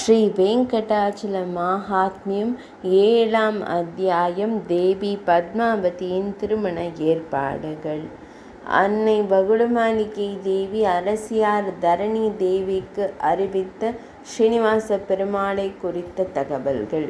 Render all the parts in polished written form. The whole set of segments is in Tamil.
ஸ்ரீ வெங்கடாச்சல மகாத்மியம் 7ஆம் அத்தியாயம். தேவி பத்மாவதியின் திருமண ஏற்பாடுகள். அன்னை பகுடமாளிகை தேவி அரசியார் தரணி தேவிக்கு அறிவித்த ஸ்ரீனிவாச பெருமாளை குறித்த தகவல்கள்.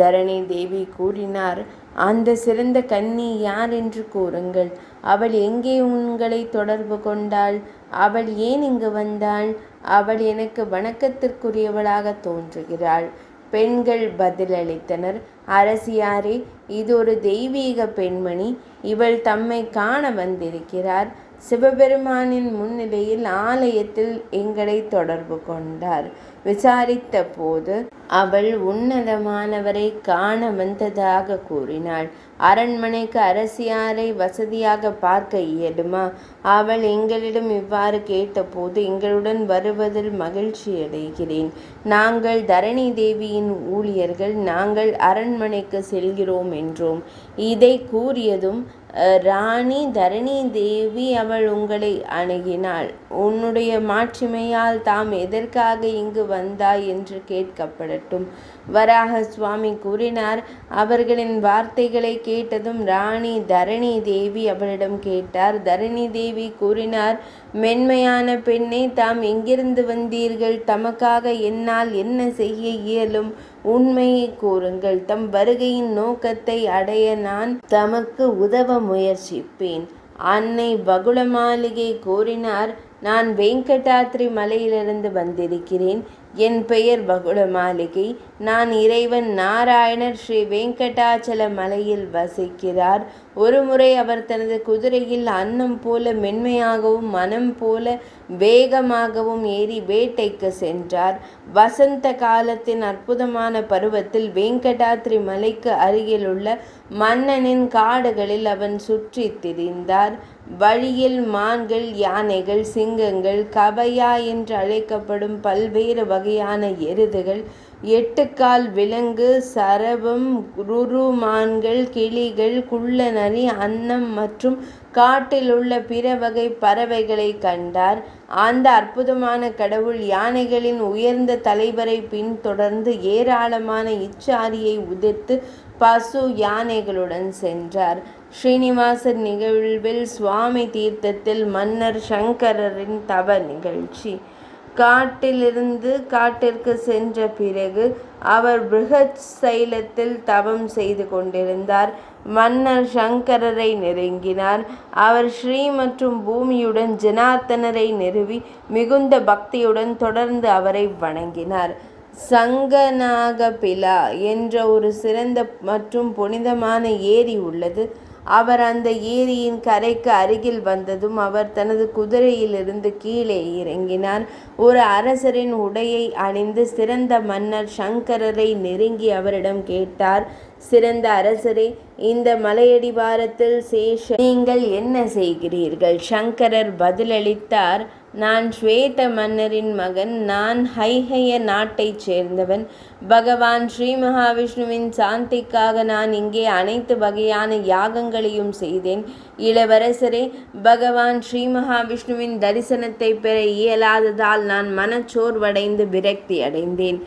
தரணி தேவி கூறினார், அந்த சிறந்த கன்னி யார் என்று கூறுங்கள். அவள் எங்கே உங்களை தொடர்பு கொண்டாள்? அவள் ஏன் இங்கு வந்தாள்? அவள் எனக்கு வணக்கத்திற்குரியவளாக தோன்றுகிறாள். பெண்கள் பதிலளித்தனர், அரசியாரே, இது ஒரு தெய்வீக பெண்மணி. இவள் தம்மை காண வந்திருக்கிறார். சிவபெருமானின் முன்னிலையில் ஆலயத்தில் எங்களை தொடர்பு கொண்டார். விசாரித்த போது அவள் உன்னதமானவரை காண வந்ததாக கூறினாள். அரண்மனைக்கு அரசியாரை வசதியாக பார்க்க இயலுமா? அவள் எங்களிடம் இவ்வாறு கேட்டபோது எங்களுடன் வருவதில் மகிழ்ச்சி அடைகிறேன். நாங்கள் தரணி தேவியின் ஊழியர்கள், நாங்கள் அரண்மனைக்கு செல்கிறோம் என்றோம். இதை கூறியதும் ராணி தரணி தேவி அவள் உங்களை அணுகினாள். உன்னுடைய மாட்சிமையால் தாம் எதற்காக இங்கு வந்தாய் என்று கேட்கப்படட்டும். வராக சுவாமி கூறினார். அவர்களின் வார்த்தைகளை கேட்டதும் ராணி தரணி தேவி அவளிடம் கேட்டார். தரணி தேவி கூறினார், மென்மையான பெண்ணே, தாம் எங்கிருந்து வந்தீர்கள்? தமக்காக என்னால் என்ன செய்ய இயலும்? உண்மையை கூறுங்கள். தம் வருகையின் நோக்கத்தை அடைய நான் தமக்கு உதவ முயற்சிப்பேன். அன்னை பகுடமாளிகை கூறினார், நான் வெங்கடாத்ரி மலையிலிருந்து வந்திருக்கிறேன். என் பெயர் பகுடமாளிகை. நான் இறைவன் நாராயணர் ஸ்ரீ வெங்கடாச்சல மலையில் வசிக்கிறார். ஒருமுறை அவர் தனது குதிரையில் அன்னம் போல மென்மையாகவும் மனம் போல வேகமாகவும் ஏறி வேட்டைக்கு சென்றார். வசந்த காலத்தின் அற்புதமான பருவத்தில் வெங்கடாத்ரி மலைக்கு அருகிலுள்ள மன்னனின் காடுகளில் அவன் சுற்றி திரிந்தார். வழியில் மான்கள், யானைகள், சிங்கங்கள், கபயா என்று அழைக்கப்படும் பல்வேறு வகையான எருதுகள், 8 கால் விலங்கு, சரபம், மான்கள், கிளிகள், குள்ளநரி, அன்னம் மற்றும் காட்டில் உள்ள பிற வகை பறவைகளை கண்டார். அந்த அற்புதமான கடவுள் யானைகளின் உயர்ந்த தலைவரை பின்தொடர்ந்து ஏராளமான இச்சாரியை உதிர்த்து பசு யானைகளுடன் சென்றார். ஸ்ரீனிவாசர் நிகழ்வில் சுவாமி தீர்த்தத்தில் மன்னர் சங்கரரின் தவ நிகழ்ச்சி. காட்டிலிருந்து காட்டிற்கு சென்ற பிறகு அவர் பிருகத் சைலத்தில் தவம் செய்து கொண்டிருந்தார். மன்னர் சங்கரரை நெருங்கினார். அவர் ஸ்ரீ மற்றும் பூமியுடன் ஜனார்த்தனரை நிறுவி மிகுந்த பக்தியுடன் தொடர்ந்து அவரை வணங்கினார். சங்கநாகபிலா என்ற ஒரு சிறந்த மற்றும் புனிதமான ஏரி உள்ளது. அவர் அந்த ஏரியின் கரைக்கு அருகில் வந்ததும் அவர் தனது குதிரையிலிருந்து கீழே இறங்கினார். ஒரு அரசரின் உடையை அணிந்து சிறந்த மன்னர் சங்கரரை நெருங்கி அவரிடம் கேட்டார், சிறந்த அரசரே, இந்த மலையடிவாரத்தில் நீங்கள் என்ன செய்கிறீர்கள்? சங்கரர் பதிலளித்தார், நான் ஸ்வேத மன்னரின் மகன். நான் ஹைஹய நாட்டைச் சேர்ந்தவன். பகவான் ஸ்ரீ மகாவிஷ்ணுவின் சாந்திக்காக நான் இங்கே அனைத்து வகையான யாகங்களையும் செய்தேன். இளவரசரே, பகவான் ஸ்ரீ மகாவிஷ்ணுவின் தரிசனத்தை பெற இயலாததால் நான் மனச்சோர்வடைந்து விரக்தி அடைந்தேன்.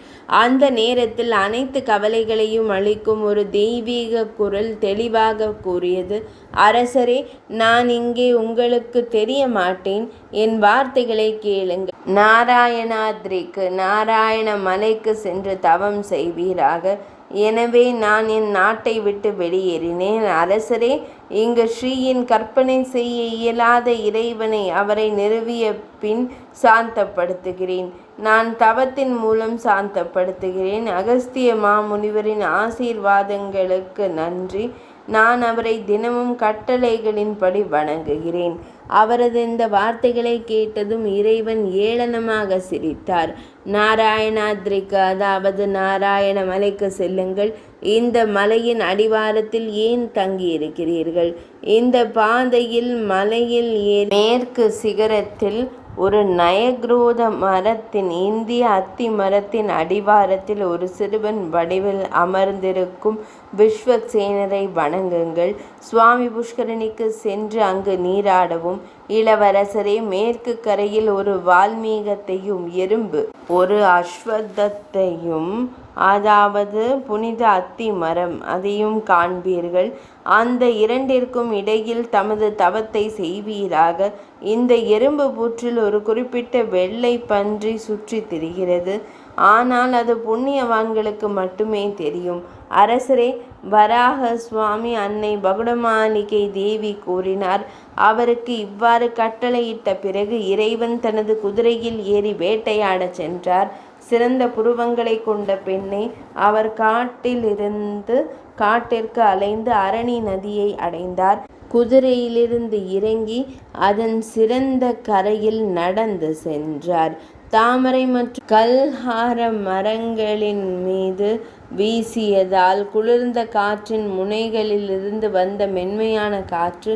அந்த நேரத்தில் அனைத்து கவலைகளையும் அளிக்கும் ஒரு தெய்வீக குரல் தெளிவாக கூறியது, அரசரே, நான் இங்கே உங்களுக்கு தெரிய மாட்டேன். என் வார்த்தைகளை கேளுங்கள். நாராயணாத்ரிக்கு, நாராயண மலைக்கு சென்று தவம் செய்வீராக. எனவே நான் என் நாட்டை விட்டு வெளியேறினேன். அரசரே, இங்கு ஸ்ரீயின் கற்பனை செய்ய இயலாத இறைவனை அவரை நிறுவிய பின் சாந்தப்படுத்துகிறேன். நான் தவத்தின் மூலம் சாந்தப்படுத்துகிறேன். அகஸ்திய மாமுனிவரின் ஆசீர்வாதங்களுக்கு நன்றி. நான் அவரை தினமும் கட்டளைகளின்படி வணங்குகிறேன். அவரது இந்த வார்த்தைகளை கேட்டதும் இறைவன் ஏளனமாக சிரித்தார். நாராயணாத்ரிக்கு, அதாவது நாராயண மலைக்கு செல்லுங்கள். இந்த மலையின் அடிவாரத்தில் ஏன் தங்கியிருக்கிறீர்கள்? இந்த பாதையில் மலையில் மேற்கு சிகரத்தில் ஒரு நயக்ரோத மரத்தின், இந்திய அத்தி மரத்தின் அடிவாரத்தில் ஒரு சிறுவன் வடிவில் அமர்ந்திருக்கும் விஸ்வக்சேனரை வணங்குங்கள். சுவாமி புஷ்கரணிக்கு சென்று அங்கு நீராடவும். இளவரசரே, மேற்கு கரையில் ஒரு வால்மீகத்தையும் ஒரு அஸ்வத்தத்தையும், அதாவது புனித அத்தி மரம், அதையும் காண்பீர்கள். அந்த இரண்டிற்கும் இடையில் தமது தவத்தை செய்வீராக. இந்த எறும்பு புற்றில் ஒரு குறிப்பிட்ட வெள்ளை பன்றி சுற்றி திரிகிறது. ஆனால் அது புண்ணியவான்களுக்கு மட்டுமே தெரியும். அரசரே, வராக சுவாமி அன்னை பகுடமாளிகை தேவி கூறினார். அவருக்கு இவ்வாறு கட்டளையிட்ட பிறகு இறைவன் தனது குதிரையில் ஏறி வேட்டையாடச் சென்றார். சிறந்த புருவங்களை கொண்ட பெண்ணே, அவர் காட்டிலிருந்து காட்டிற்கு அலைந்து அரணி நதியை அடைந்தார். குதிரையிலிருந்து இறங்கி அதன் சிறந்த கரையில் நடந்து சென்றார். தாமரை மற்றும் கல்ஹார மரங்களின் மீது வீசியதால் குளிர்ந்த காற்றின் முனைகளிலிருந்து வந்த மென்மையான காற்று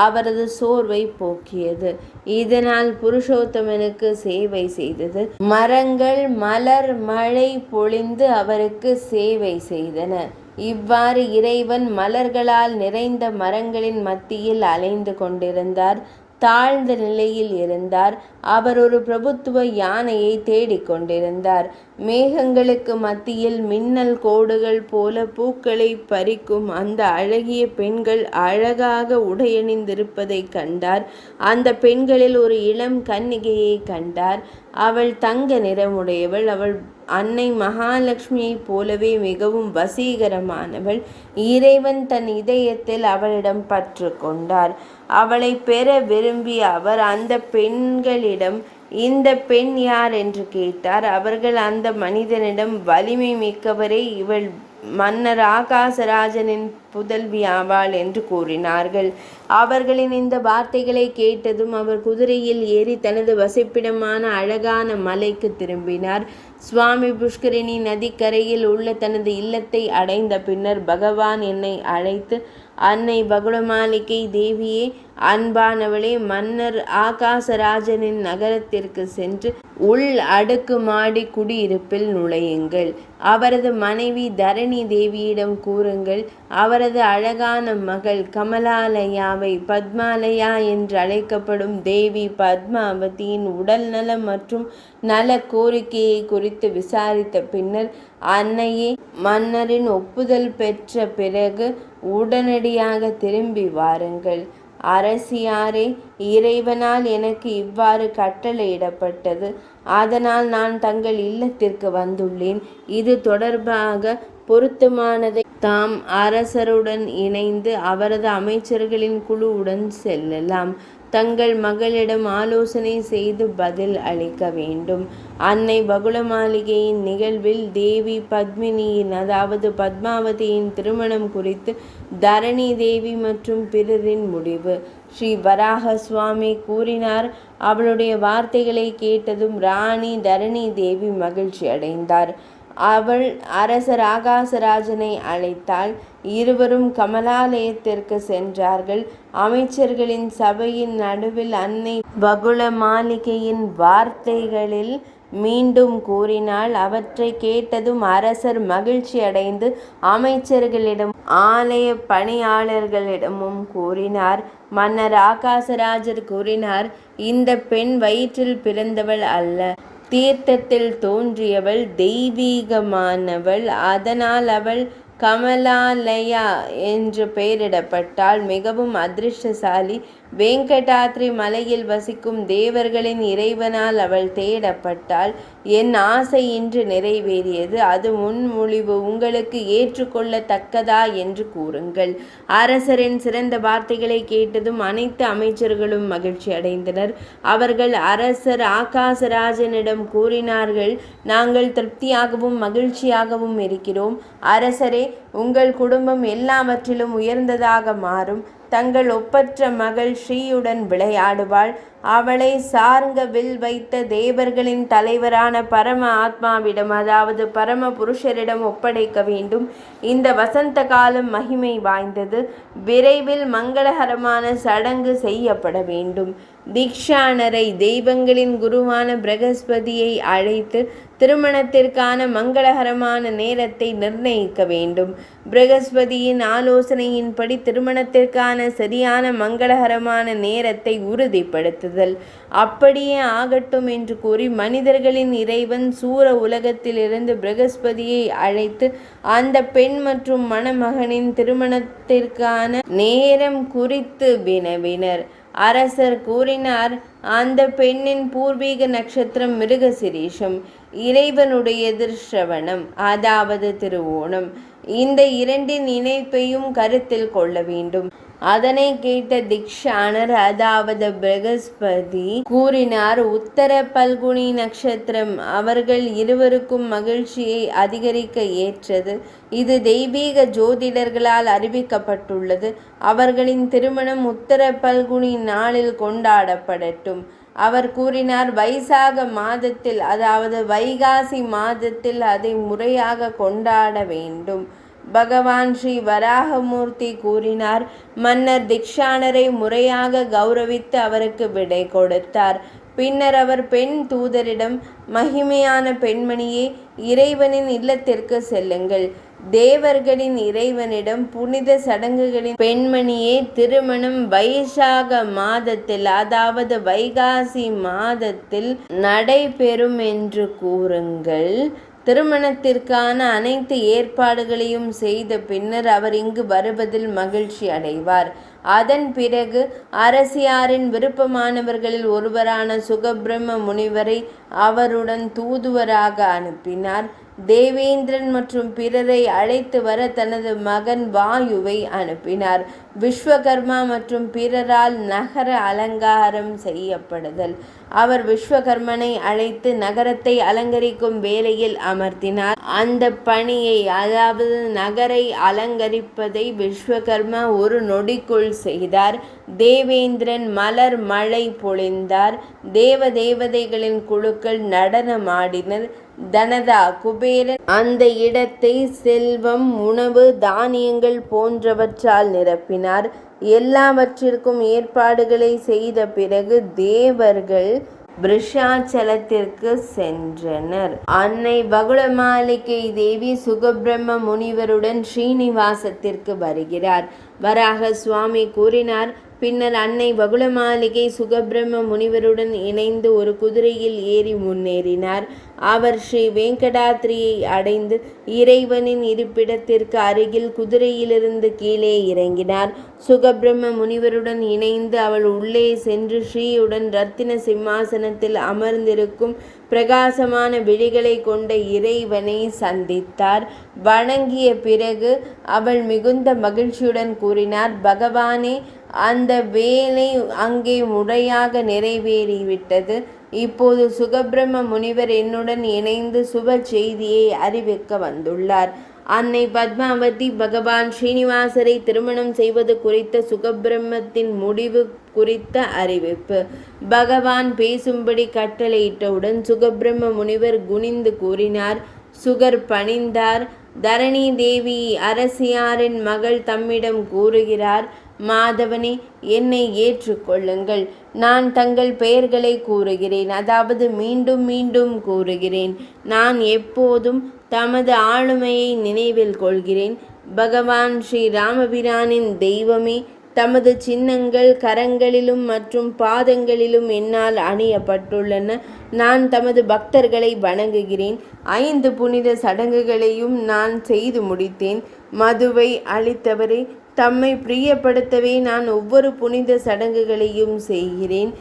அவரது சோர்வை போக்கியது. இதனால் புருஷோத்தமனுக்கு சேவை செய்தது. மரங்கள் மலர் மழை பொழிந்து அவருக்கு சேவை செய்தன. இவ்வாறு இறைவன் மலர்களால் நிறைந்த மரங்களின் மத்தியில் அலைந்து கொண்டிருந்தார். தாழ்ந்த நிலையில் இருந்தார். அவர் ஒரு பிரபுத்துவ யானையை தேடிக்கொண்டிருந்தார். மேகங்களுக்கு மத்தியில் மின்னல் கோடுகள் போல பூக்களை பறிக்கும் அந்த அழகிய பெண்கள் அழகாக உடையணிந்திருப்பதை கண்டார். அந்த பெண்களில் ஒரு இளம் கன்னிகையை கண்டார். அவள் தங்க நிறமுடையவள். அவள் அன்னை மகாலட்சுமியைப் போலவே மிகவும் வசீகரமானவள். இறைவன் தன் இதயத்தில் அவளிடம் பற்று கொண்டார். அவளை பெற விரும்பிய அவர் அந்த பெண்களிடம், இந்த பெண் யார் என்று கேட்டார். அவர்கள் அந்த மனிதனிடம், வலிமை மிக்கவரே, இவள் மன்னர் ஆகாசராஜனின் புதல்வி ஆவாள் என்று கூறினார்கள். அவர்களின் இந்த வார்த்தைகளை கேட்டதும் அவர் குதிரையில் ஏறி தனது வசிப்பிடமான அழகான மலைக்கு திரும்பினார். சுவாமி புஷ்கரிணி நதிக்கரையில் உள்ள தனது இல்லத்தை அடைந்த பின்னர் பகவான் என்னை அழைத்து, அன்னை பகுடமாளிகை தேவியே, அன்பானவளே, மன்னர் ஆகாசராஜனின் நகரத்திற்கு சென்று உள் அடுக்குமாடி குடியிருப்பில் நுழையுங்கள். அவரது மனைவி தரணி தேவியிடம் கூறுங்கள், அவரது அழகான மகள் கமலாலயாவை பத்மாலயா என்று அழைக்கப்படும் தேவி பத்மாவதியின் உடல் நலம் மற்றும் நல கோரிக்கையை குறித்து விசாரித்த பின்னர், அன்னையே, மன்னரின் ஒப்புதல் பெற்ற பிறகு உடனடியாக திரும்பி வாருங்கள். அரசியாரே, இறைவனால் எனக்கு இவ்வாறு கட்டளையிடப்பட்டது. அதனால் நான் தங்கள் இல்லத்திற்கு வந்துள்ளேன். இது தொடர்பாக பொருத்தமானதை தாம் அரசருடன் இணைந்து அவரது அமைச்சர்களின் குழுவுடன் செல்லலாம். தங்கள் மகளிடம் ஆலோசனை செய்து பதில் அளிக்க வேண்டும். அன்னை பகுடமாளிகையின் நிகழ்வில் தேவி பத்மினியின், அதாவது பத்மாவதியின் திருமணம் குறித்து தரணி தேவி மற்றும் பிறரின் முடிவு. ஸ்ரீ வராக சுவாமி கூறினார். அவளுடைய வார்த்தைகளை கேட்டதும் ராணி தரணி தேவி மகிழ்ச்சி அடைந்தார். அவள் அரசர் ஆகாசராஜனை அழைத்தாள். இருவரும் கமலாலயத்திற்கு சென்றார்கள். அமைச்சர்களின் சபையின் நடுவில் அன்னை பகுடமாளிகையின் வார்த்தைகளில் மீண்டும் கூறினாள். அவற்றை கேட்டதும் அரசர் மகிழ்ச்சி அடைந்து அமைச்சர்களிடம் ஆலய பணியாளர்களிடமும் கூறினார். மன்னர் ஆகாசராஜர் கூறினார், இந்த பெண் வயிற்றில் பிறந்தவள் அல்ல, தீர்த்தத்தில் தோன்றியவள், தெய்வீகமானவள். அதனால் அவள் கமலாலயா என்று பெயரிடப்பட்டாள். மிகவும் அதிர்ஷ்டசாலி. வேங்கடாத்ரி மலையில் வசிக்கும் தேவர்களின் இறைவனால் அவள் தேடப்பட்டாள். என் ஆசை இன்று நிறைவேறியது. அது முன்மொழிவு உங்களுக்கு ஏற்றுக்கொள்ளத்தக்கதா என்று கூறுங்கள். அரசரின் சிறந்த வார்த்தைகளை கேட்டதும் அனைத்து அமைச்சர்களும் மகிழ்ச்சி அடைந்தனர். அவர்கள் அரசர் ஆகாசராஜனிடம் கூறினார்கள், நாங்கள் திருப்தியாகவும் மகிழ்ச்சியாகவும் இருக்கிறோம். அரசரே, உங்கள் குடும்பம் எல்லாவற்றிலும் உயர்ந்ததாக மாறும். தங்கள் ஒப்பற்ற மகள் ஸ்ரீயுடன் விளையாடுவாள். அவளை சார்ங்க வில் வைத்த தேவர்களின் தலைவரான பரம ஆத்மாவிடம், அதாவது பரம புருஷரிடம் ஒப்படைக்க வேண்டும். இந்த வசந்த காலம் மகிமை வாய்ந்தது. விரைவில் மங்களகரமான சடங்கு செய்யப்பட வேண்டும். தீக்ஷாணரை தெய்வங்களின் குருவான பிரகஸ்பதியை அழைத்து திருமணத்திற்கான மங்களகரமான நேரத்தை நிர்ணயிக்க வேண்டும். பிரகஸ்பதியின் ஆலோசனையின்படி திருமணத்திற்கான சரியான மங்களகரமான நேரத்தை உறுதிப்படுத்துதல். அப்படியே ஆகட்டும் என்று கூறி மனிதர்களின் இறைவன் சூர உலகத்திலிருந்து பிரகஸ்பதியை அழைத்து அந்த பெண் மற்றும் மணமகனின் திருமணத்திற்கான நேரம் குறித்து வினவினர். அரசர் கூறினார், அந்த பெண்ணின் பூர்வீக நட்சத்திரம் மிருகசிரீஷம், இறைவனுடையது ஸ்ரவணம், அதாவது திருவோணம். இந்த இரண்டின் இணைப்பையும் கருத்தில் கொள்ள வேண்டும். அதனை கேட்ட தீக்ஷாணர், அதாவது பிரகஸ்பதி கூறினார், உத்தர பல்குனி நட்சத்திரம் அவர்கள் இருவருக்கும் மகிழ்ச்சியை அதிகரிக்க ஏற்றது. இது தெய்வீக ஜோதிடர்களால் அறிவிக்கப்பட்டுள்ளது. அவர்களின் திருமணம் உத்தர பல்குனி நாளில் கொண்டாடப்படட்டும். அவர் கூறினார், வைசாக மாதத்தில், அதாவது வைகாசி மாதத்தில் அதை முறையாக கொண்டாட வேண்டும். பகவான் ஸ்ரீ வராகமூர்த்தி கூறினார். மன்னர் தீக்ஷாணரை முறையாக கௌரவித்து அவருக்கு விடை கொடுத்தார். பின்னர் அவர் பெண் தூதரிடம், மகிமையான பெண்மணியே, இறைவனின் இல்லத்திற்கு செல்லுங்கள். தேவர்களின் இறைவனிடம் புனித சடங்குகளின் பெண்மணியே, திருமணம் வைசாக மாதத்தில், அதாவது வைகாசி மாதத்தில் நடைபெறும் என்று கூறுங்கள். திருமணத்திற்கான அனைத்து ஏற்பாடுகளையும் செய்த பின்னர் அவர் இங்கு வருவதில் மகிழ்ச்சி அடைவார். அதன் பிறகு அரசியாரின் விருப்பமானவர்களில் ஒருவரான சுகபிரம்ம முனிவரை அவருடன் தூதுவராக அனுப்பினார். தேவேந்திரன் மற்றும் பிறரை அழைத்து வர தனது மகன் வாயுவை அனுப்பினார். விஸ்வகர்மா மற்றும் பிறரால் நகர அலங்காரம் செய்யப்படுதல். அவர் விஸ்வகர்மனை அழைத்து நகரத்தை அலங்கரிக்கும் வேலையில் அமர்த்தினார். அந்த பணியை, அதாவது நகரை அலங்கரிப்பதை விஸ்வகர்மா ஒரு நொடிக்குள் செய்தார். தேவேந்திரன் மலர் மழை பொழிந்தார். தேவதைகளின் குழுக்கள் நடனமாடினர். தனதா குபேரன் அந்த இடத்தை செல்வம், உணவு, தானியங்கள் போன்றவற்றால் நிரப்பினார். எல்லாவற்றிற்கும் ஏற்பாடுகளை செய்த பிறகு தேவர்கள் விருஷாச்சலத்திற்கு சென்றனர். அன்னை பகுளமாலிகை தேவி சுகபிரம்ம முனிவருடன் ஸ்ரீனிவாசத்திற்கு வருகிறார். வராக சுவாமி கூறினார். பின்னர் அன்னை பகுளமாலிகை சுகபிரம்ம முனிவருடன் இணைந்து ஒரு குதிரையில் ஏறி முன்னேறினார். அவர் ஸ்ரீ வெங்கடாத்ரியை அடைந்து இறைவனின் இருப்பிடத்திற்கு அருகில் குதிரையிலிருந்து கீழே இறங்கினார். சுகபிரம்ம முனிவருடன் இணைந்து அவள் உள்ளே சென்று ஸ்ரீயுடன் ரத்தின சிம்மாசனத்தில் அமர்ந்திருக்கும் பிரகாசமான விழிகளை கொண்ட இறைவனை சந்தித்தார். வணங்கிய பிறகு அவள் மிகுந்த மகிழ்ச்சியுடன் கூறினார், பகவானே, அந்த வேலை அங்கே முறையாக நிறைவேறிவிட்டது. இப்போது சுகபிரம்ம முனிவர் என்னுடன் இணைந்து சுப செய்தியை அறிவிக்க வந்துள்ளார். அன்னை பத்மாவதி பகவான் ஸ்ரீனிவாசரை திருமணம் செய்வது குறித்த சுகபிரம்மத்தின் முடிவு குறித்த அறிவிப்பு. பகவான் பேசும்படி கட்டளையிட்டவுடன் சுகபிரம்ம முனிவர் குனிந்து கூறினார். சுகர் பணிந்தார். தரணி தேவி அரசியாரின் மகள் தம்மிடம் கூறுகிறார், மாதவனே, என்னை ஏற்றுக்கொள்ளுங்கள். நான் தங்கள் பெயர்களை கூறுகிறேன், அதாவது மீண்டும் மீண்டும் கூறுகிறேன். நான் எப்போதும் தமது ஆளுமையை நினைவில் கொள்கிறேன். பகவான் ஸ்ரீ ராமபிரானின் தெய்வமே, தமது சின்னங்கள் கரங்களிலும் மற்றும் பாதங்களிலும் என்னால் அணியப்பட்டுள்ளன. நான் தமது பக்தர்களை வணங்குகிறேன். 5 புனித சடங்குகளையும் நான் செய்து முடித்தேன். மதுவை அளித்தவரே, தம்மை பிரியப்படுத்தவே நான் ஒவ்வொரு புனித சடங்குகளையும் செய்கிறேன்.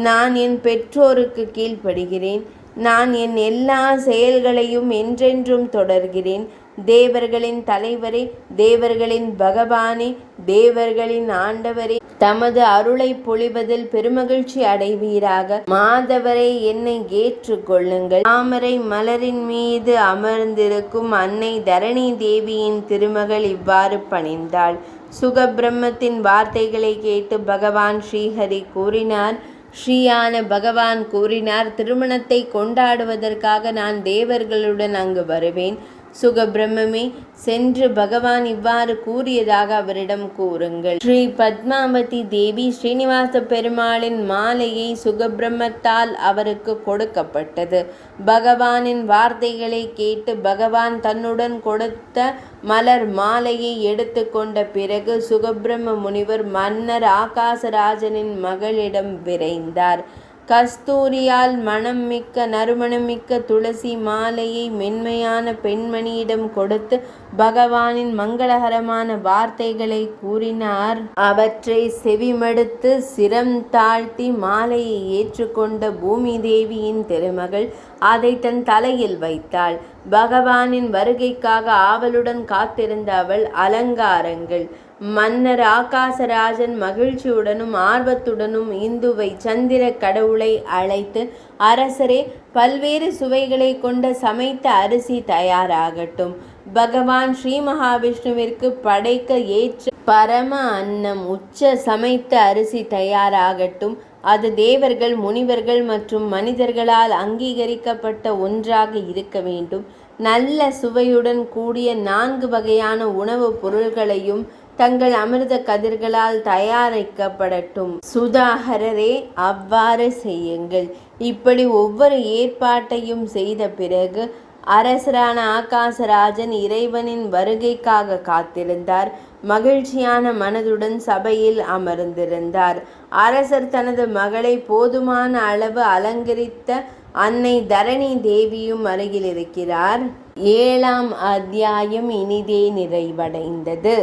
நான் என் பெற்றோருக்கு கீழ்ப்படுகிறேன். நான் என் எல்லா செயல்களையும் என்றென்றும் தொடர்கிறேன். தேவர்களின் தலைவரே, தேவர்களின் பகவானே, தேவர்களின் ஆண்டவரே, தமது அருளை பொழிவதில் பெருமகிழ்ச்சி அடைவீராக. மாதவரை, என்னை ஏற்றுக்கொள்ளுங்கள். தாமரை மலரின் மீது அமர்ந்திருக்கும் அன்னை தரணி தேவியின் திருமகள் இவ்வாறு பணிந்தாள். சுகபிரம்மத்தின் வார்த்தைகளை கேட்டு பகவான் ஸ்ரீஹரி கூறினார். ஸ்ரீயான பகவான் கூறினார், திருமணத்தை கொண்டாடுவதற்காக நான் தேவர்களுடன் அங்கு வருவேன். சுகபிரம்மே, சென்று பகவான் இவ்வாறு கூறியதாக அவரிடம் கூறுங்கள். ஸ்ரீ பத்மாவதி தேவி ஸ்ரீனிவாச பெருமாளின் மாலையை சுகபிரம்மத்தால் அவருக்கு கொடுக்கப்பட்டது. பகவானின் வார்த்தைகளை கேட்டு பகவான் தன்னுடன் கொடுத்த மலர் மாலையை எடுத்து கொண்ட பிறகு சுகபிரம்ம முனிவர் மன்னர் ஆகாசராஜனின் மகளிடம் விரைந்தார். கஸ்தூரியால் மணம் மிக்க நறுமணமிக்க துளசி மாலையை மென்மையான பெண்மணியிடம் கொடுத்து பகவானின் மங்களகரமான வார்த்தைகளை கூறினார். அவற்றை செவிமடுத்து சிரம் தாழ்த்தி மாலையை ஏற்றுக்கொண்ட பூமி தேவியின் திருமகள் அதை தன் தலையில் வைத்தாள். பகவானின் வருகைக்காக ஆவலுடன் காத்திருந்த அவள் அலங்காரங்கள். மன்னர் ஆகாசராஜன் மகிழ்ச்சியுடனும் ஆர்வத்துடனும் இந்துவை சந்திர கடவுளை அழைத்து, அரசரே, பல்வேறு சுவைகளை கொண்ட சமைத்த அரிசி தயாராகட்டும். பகவான் ஸ்ரீ மகாவிஷ்ணுவிற்கு படைக்க ஏற்ற பரம அன்னம் உச்ச சமைத்த அரிசி தயாராகட்டும். அது தேவர்கள், முனிவர்கள் மற்றும் மனிதர்களால் அங்கீகரிக்கப்பட்ட ஒன்றாக இருக்க வேண்டும். நல்ல சுவையுடன் கூடிய 4 வகையான உணவுப் பொருள்களையும் தங்கள் அமிர்த கதிர்களால் தயாரிக்கப்படட்டும். சுதாகரரே, அவ்வாறு செய்யுங்கள். இப்படி ஒவ்வொரு ஏற்பாட்டையும் செய்த பிறகு அரசரான ஆகாசராஜன் இறைவனின் வருகைக்காக காத்திருந்தார். மகிழ்ச்சியான மனதுடன் சபையில் அமர்ந்திருந்தார். அரசர் தனது மகளை போதுமான அளவு அலங்கரித்த அன்னை தரணி தேவியும் அருகில் இருக்கிறார். 7ஆம் அத்தியாயம் இனிதே நிறைவடைந்தது.